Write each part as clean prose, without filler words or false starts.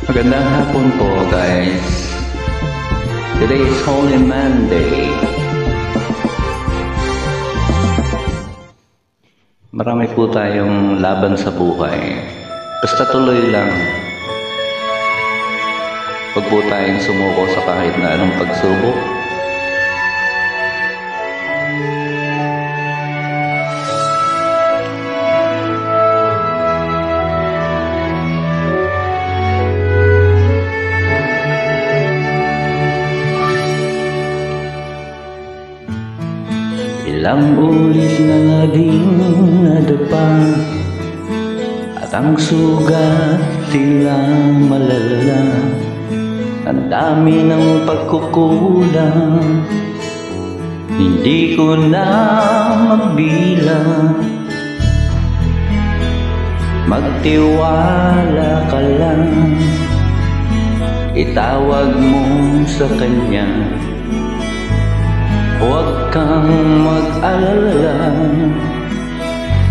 Magandang hapon po guys. Today is Holy Monday. Marami po tayong laban sa buhay. Basta tuloy lang. Huwag po tayong sumuko sa kahit na anong pagsubok. Ilang ulit na ding nadapa at ang sugat tila malala. Ang dami ng pagkukulang, hindi ko na mabilang. Magtiwala ka lang, itawag mo sa kanya. Huwag kang mag-alala,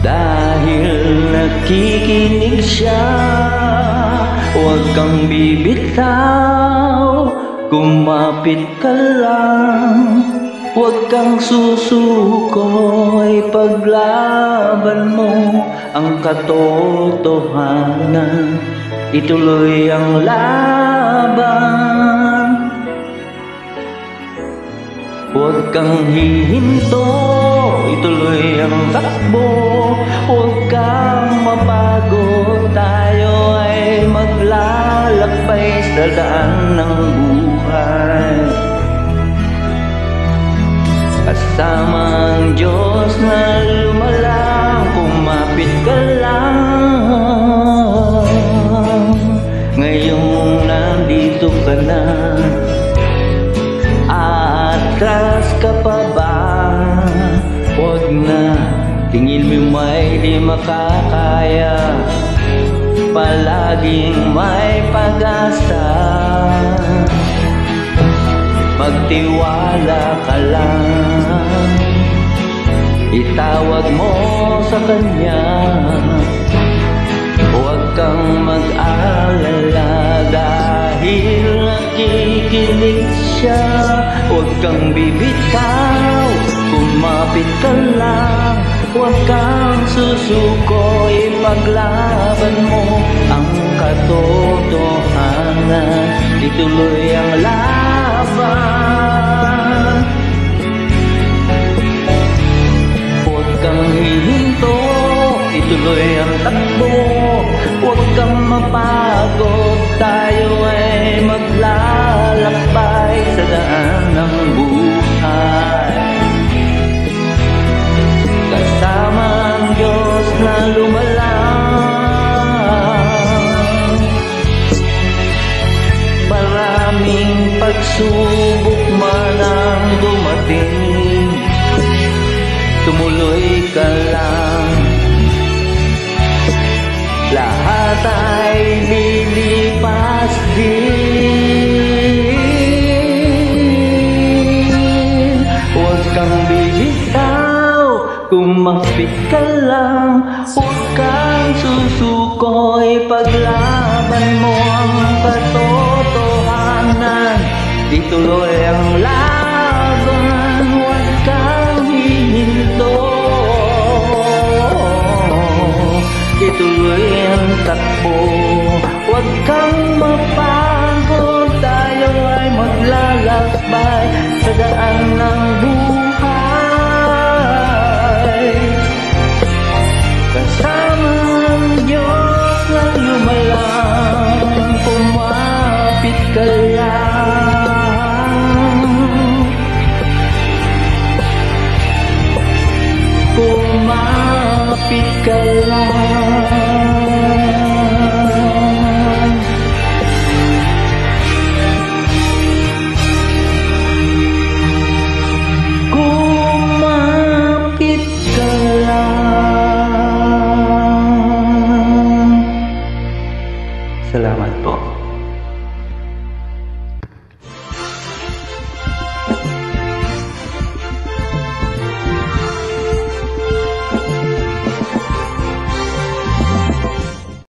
dahil nakikinig siya. Huwag kang bibitaw, kumapit ka lang. Huwag kang susuko, ipaglaban mo ang katotohanan. Ituloy ang laban. Huwag kang hihinto, ituloy ang takbo. Huwag kang mapagod, tayo ay maglalakbay sa daan ng buhay. Kasama ang Diyos na lumalang, kumapit ka lang. Ngayong nandito ka na, atras ka pa ba? Huwag na, tingin mo may di makakaya. Palaging may pag-asa, magtiwala ka lang. Itawag mo sa kanya. Huwag kang mag-alala, dahil nakikinig siya. Huwag kang bibitaw, kumapit ka lang. Huwag kang susuko, ipaglaban mo ang katotohanan. Ituloy ang laban. Huwag kang hihinto, ituloy ang takbo. Huwag kang mapagod, tayo ay maglalakbay sa daan ng buhay. Kasama ang Diyos na lumalang. Maraming pagsubok man ang dumating, tumuloy ka lang. Lahat ay lilipas din. Huwag kang bibitaw, kumapit ka lang. Huwag kang susuko, ipaglaban mo ang katotohanan. Ituloy ang laban, huwag kang hihinto. Ituloy ang takbo, huwag kang mapagod, tayo ay maglalakbay sa daan ng buhay. Kasama ang Diyos na lumalang, kumapit ka lang. Kumapit ka lang. Kumapit ka lang. Salamat po.